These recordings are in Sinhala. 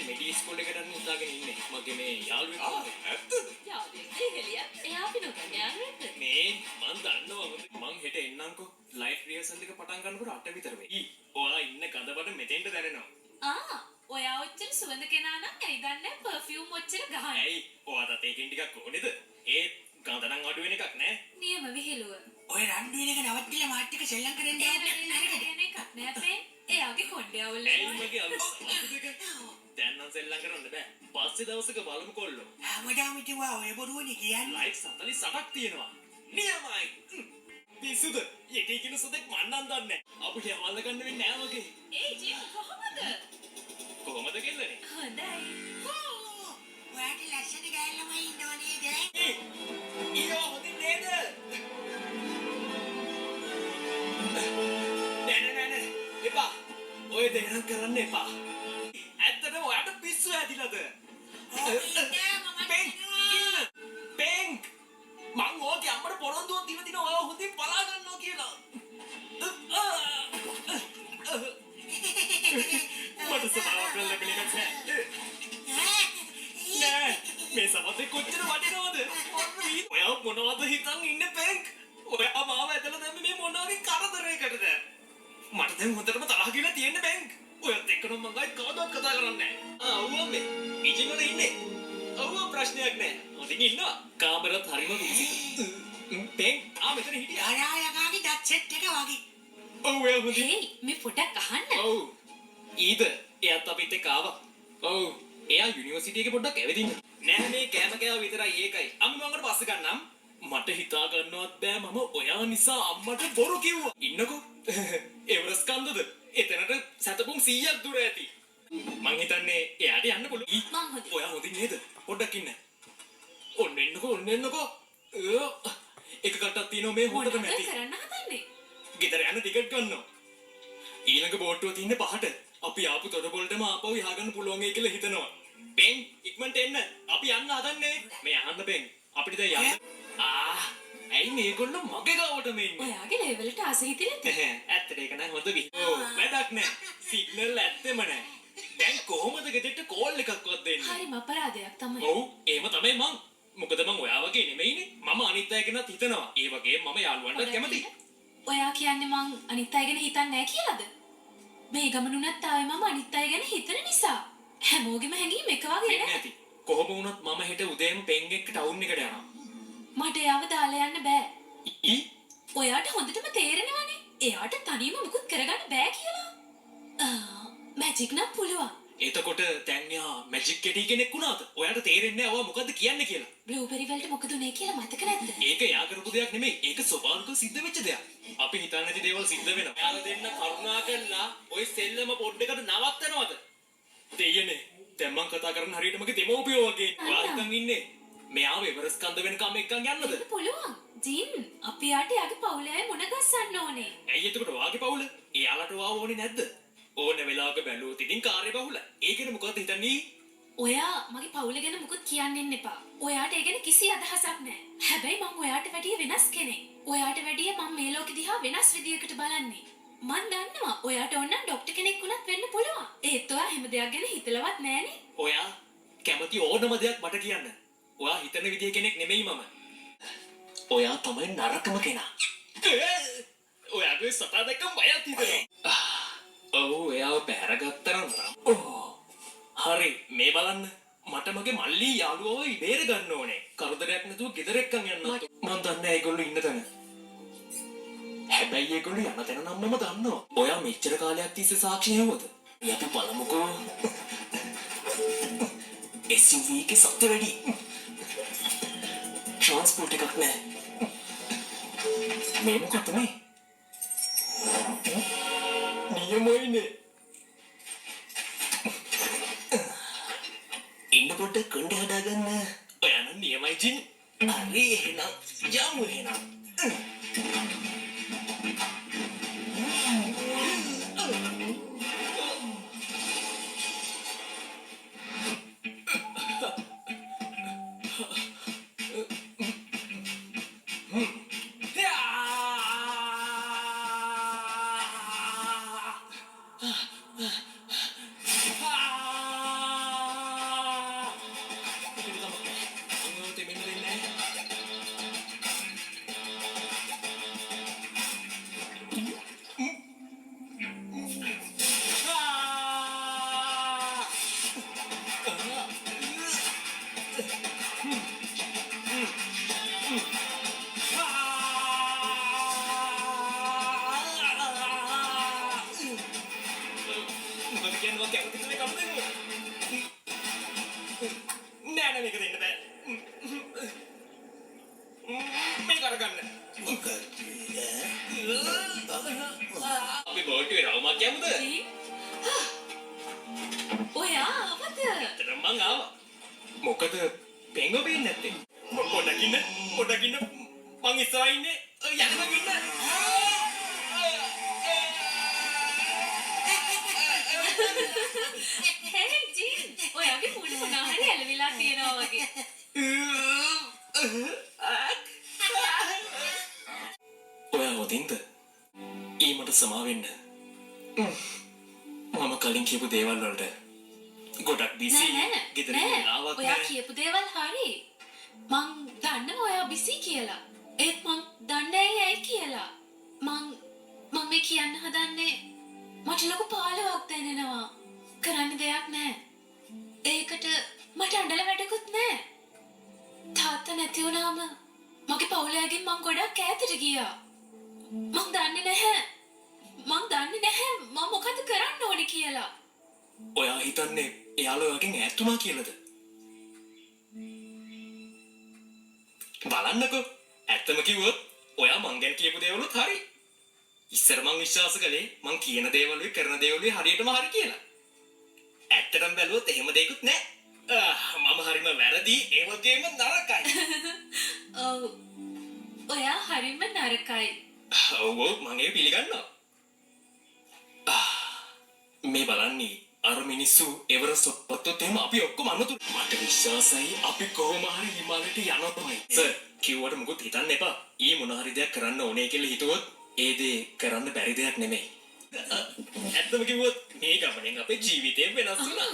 මෙඩි ස්කූල් එකට යන්න උත්සාහගෙන ඉන්නේ. මගේ මේ යාළුවෙක්. ඇත්තද? යාළුවෙක් එළිය. එයා අපි නොදන්න යාළුවෙක්ද? මේ මං දන්නවා මං හෙට එන්නම්කෝ. ලයිව් රිහර්සල් එක පටන් ගන්නකොට 8 විතර වෙයි. ඔයා ඉන්න කඳබඩ මෙතෙන්ට දැනෙනවා. ඔයා ඔච්චර සුවඳ කෙනා නම් ඇයි දන්නේ පර්ෆියුම් ඔච්චර ගහන්නේ? ඇයි? ඔයාට ඒකෙන් ටිකක් ඕනේද? ඒ ගඳ නම් අඩු වෙන එකක් නෑ. නියම විහිළුව. ඔය රණ්ඩු වෙන එක නවත්තලා මාත් එක්ක සෙල්ලම් කරන්න එන එකක් නෑ අපේ. එයාගේ කොණ්ඩේ අවුල් ඇයි වෙනවා. මගේ අලුත් දෙක? දැන් නම් සෙල්ලම් කරන්න බෑ. පස්සේ දවසක බලමු කොල්ලෝ. හැමදාම කිව්වා ඔය බොරුවනේ කියන්නේ. ලයික් 48ක් තියෙනවා. නියමයි. පිසුද? යටි කියන සුදෙක් මන්නම් දන්නේ. අපිට යවන්න ගන්න වෙන්නේ නෑ වගේ. ඒ ජීව කොහමද? කොහමද කියන්නේ? හොඳයි. ඔයාට ලස්සන ගෑල්ලමයි ඉන්නවනේ දැන්. ඊයෝ හොඳින් නේද? නෑ. එපා. ඔය දෙයක් කරන්න එපා. ඇත්තටම ඔයාට පිස්සු ඇදිලාද? බෙන්ක් මං ඕකේ අම්මට පොරොන්දුවක් දීලා තිනවා ඔයා හොඳින් බලා ගන්නවා කියලා. මට සමාවක් ලැබෙන එකක් නෑ. මේ සමතේ කොච්චර වටිනවද? ඔයා මොනවද හිතන් ඉන්නේ බෙන්ක්? ඔයා මාව ඇදලා දැම්මේ මේ මොනවාගේ කරදරයකටද? මට දැන් හොඳටම තරහ ගිහලා තියෙන්නේ බෙන්ක්. ඔයත් එක්ක නම් මං ආයි කවදාවත් කතා කරන්නේ නෑ. ඔව් මේ ඉජින් වල ඉන්නේ. ඔව් ප්‍රශ්නයක් නෑ. හොඳින් ඉන්නවා. කාමරත් හරිම දුසිත. බෙන්ක් මෙතන හිටියා. ආයායකාගේ ඩත් සෙට් එක වගේ. ඔව් එයා හොඳින්. හේ මේ පොඩක් අහන්න. ඔව්. ඊද එයාත් අපිත් එක්ක ආවා. ඔව්. එයා යුනිවර්සිටි එකේ පොඩ්ඩක් ඇවිදින්න. නෑ මේ කෑම කෑව විතරයි ඒකයි. අම්ම මම අකට පස්සේ ගන්නම්. මට හිතා ගන්නවත් බෑ මම ඔයා නිසා අම්මට බොරු කිව්වා. ඉන්නකෝ. එවරස් කන්දද? එතනට සතපුම් 100ක් දුර ඇති. මං හිතන්නේ එයාට යන්න පුළුවන්. මං හොඳයි. ඔයා හොඳින් නේද? පොඩ්ඩක් ඉන්න. ඔන්න එන්නකෝ. එක කටක් තියෙනවා මේ හොඳටම මොනවද ඇති. කරන්න හදන්නේ? ගෙදර යන ටිකට් ගන්නවා. ඊළඟ බෝට්ටුව තියෙන්නේ 5ට. අපි ආපු තොරබොල්ටම ආපහු යහගන්න පුළුවන් වෙයි කියලා හිතනවා. බෙන් ඉක්මනට එන්න. අපි යන්න හදන්නේ. මේ අහන්න බෙන්. අපිට දැන් යන්න. ඇයි මේගොල්ලෝ මගේ ගාවට මෙන්නේ? ඔයාගේ ලෙවලට ආස හිතිලද? ඇත්තට ඒක නෑ හොඳ වැඩක් නෑ. සිග්නල් ඇත්තෙම නෑ. දැන් කොහොමද ගෙදරට කෝල් එකක්වත් දෙන්නේ? හරිම අපරාධයක් තමයි. ඔව් එහෙම තමයි මං. මොකද මං ඔයා වගේ නෙමෙයිනේ. මම අනිත් අය ගැනත් හිතනවා. ඒ වගේම මම යාළුවන්ටත් කැමතියි. ඔයා කියන්නේ මං අනිත් අය ගැන හිතන්නේ නැහැ කියලාද? මේ ගමනුණත් ආවේ මම අනිත් අය ගැන හිතන නිසා. හැමෝගෙම හැඟීම් එක වගේ නෑ. නැති. කොහොම වුණත් මම හෙට උදේම පෙන් එක්ක ටවුන් එකට යනවා. මට එයාව දාලා යන්න බෑ. ඊ ඔයාට හොඳටම තේරෙනවනේ. එයාට තනියම මුකුත් කරගන්න බෑ කියලා. මැජික් නම් පුළුවන්. එතකොට දැන් යා මැජික් කෙටි කෙනෙක් වුණාද? ඔයාට තේරෙන්නේ නැහැ ඔයා මොකද්ද කියන්නේ කියලා. බ්ලූබෙරි වලට මොකද උනේ කියලා මතක නැද්ද? ඒක යා කරපු දෙයක් නෙමෙයි. ඒක ස්වභාවිකව සිද්ධ වෙච්ච දෙයක්. අපි හිතන්නේ නැති දේවල් සිද්ධ වෙනවා. යාලා දෙන්න කරුණා කරලා ওই සෙල්ලම පොඩ්ඩකට නවත්තනවද? දෙයනේ. දැන් මං කතා කරන හරියට මගේ දෙමෝපියෝ වගේ. ඔයා හිතන් ඉන්නේ. මෙයාව එවරස් කන්ද වෙනකම් එක්කන් යන්නද? ඒක පුළුවන්. ජින් අපි යාට යාගේ පවුලේ අය මුණ ගස්සන්න ඕනේ. ඇයි එතකොට වාගේ පවුල? එයාලට වාව ඕනේ නැද්ද? ඕන වෙලාවක බැලුවොත් ඉතින් කාර්ය බහුල. ඒකනේ මොකද්ද හිතන්නේ? ඔයා මගේ පවුල ගැන මුකුත් කියන්න එපා. ඔයාට ඒ ගැන කිසි අදහසක් නැහැ. හැබැයි මම ඔයාට වැඩිය වෙනස් කෙනෙක්. ඔයාට වැඩිය මම මේ ලෝකෙ දිහා වෙනස් විදියකට බලන්නේ. මන් දන්නවා ඔයාට ඕන නම් ડોක්ටර් කෙනෙක් වුණත් වෙන්න පුළුවන්. ඒත් ඔයා හැම දෙයක් ගැන හිතලවත් නැහනේ. ඔයා කැමති ඕනම දෙයක් මට කියන්න. ඔයා හිතන විදිය කෙනෙක් නෙමෙයි මම. ඔයා තමයි නරකම කෙනා. ඔයාගේ සතා දැක්කම බයත් හිතෙනවා. ඔව් එයාව බැරගත්තා නම්. හරි මේ බලන්න. මට මගේ මල්ලි යාළුවව ඉබේර ගන්න ඕනේ. කරදරයක් නැතුව ගෙදර එක්කන් යන්න. මං දන්නේ ඒගොල්ලෝ ඉන්න තැන. හැබැයි ඒගොල්ලෝ යන තැන නම් මම දන්නවා. ඔයා මෙච්චර කාලයක් තිස්සේ සාක්ෂි හෙව්වද? අපි බලමුකෝ. SUV එකේ සත්‍ය වැඩි. ट्रांसपोर्ट එකක් නෑ. මේ මොකක්ද මේ? නියමයිනේ. ඉන්න පොඩ්ඩක් කොණ්ඩ හදාගන්න. ඔයා නම් නියමයි ජින්. හරි එහෙනම් යමු එහෙනම්. මං ආවා. මොකද පෙංග පේන්නේ නැත්තේ? පොඩ්ඩක් ඉන්න මං ඉස්සරහින් ඉන්නේ. යන්නම ඉන්න. හේ ජීන් ඔයාගේ මුණ මොනවා හරි ඇලවිලා තියෙනවා වගේ. ඔයා හොදින්ද? ඊමට සමා වෙන්න. මම කලින් කියපු දේවල් වලට ගොඩක් බිසි ගෙදර ආවක් ඔයා කියපු දේවල් හරි. මං දන්නවා ඔයා බිසි කියලා. ඒත් මං දන්නේ ඇයි කියලා. මං මේ කියන්න හදන්නේ මට ලොකු පාළුවක් දැනෙනවා. කරන්න දෙයක් නැහැ. ඒකට මට අඬල වැඩකුත් නැහැ. තාත්තා නැති වුණාම මගේ පවුලයාගෙන් මං ගොඩක් ඈතට ගියා. මං දන්නේ නැහැ මම මොකද කරන්න ඕනේ කියලා. ඔයා හිතන්නේ එයාලා ඔයගෙන් ඈත් වුණා කියලාද? බලන්නකෝ ඇත්තම කිව්වොත් ඔයා මං ගැන කියපු දේවලුත් හරි. ඉස්සර මං විශ්වාස කළේ මං කියන දේවලුයි කරන දේවලුයි හරියටම හරි කියලා. ඇත්තටම බැලුවොත් එහෙම දෙයක්වත් නැහැ. මම හරිම වැරදි ඒ වගේම නරකයි. ඔව්. ඔයා හරිම නරකයි. ඔව් මං ඒක පිළිගන්නවා. මේ බලන්නේ අර මිනිස්සු එවරස්ට් ඔප්පත්තොත් එහෙම අපි ඔක්කොම අන්නතු මට විශ්වාසයි අපි කොහොම හරි හිමාලයට යනවා තමයි. සර් කිව්වට මොකුත් හිතන්න එපා. ඊ මොන හරි දෙයක් කරන්න ඕනේ කියලා හිතුවොත් ඒ දේ කරන්න බැරි දෙයක් නෙමෙයි. ඇත්තම කිව්වොත් මේ ගමනෙන් අපේ ජීවිතේ වෙනස් වුණා.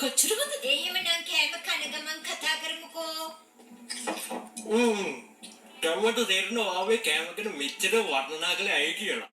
කොච්චර හොඳ එහෙම නම් කෑම කන ගමන් කතා කරමුකෝ. කවුරුද තේරෙනවා ආවේ කෑම ගැන මෙච්චර වර්ණනා කළේ ඇයි කියලා.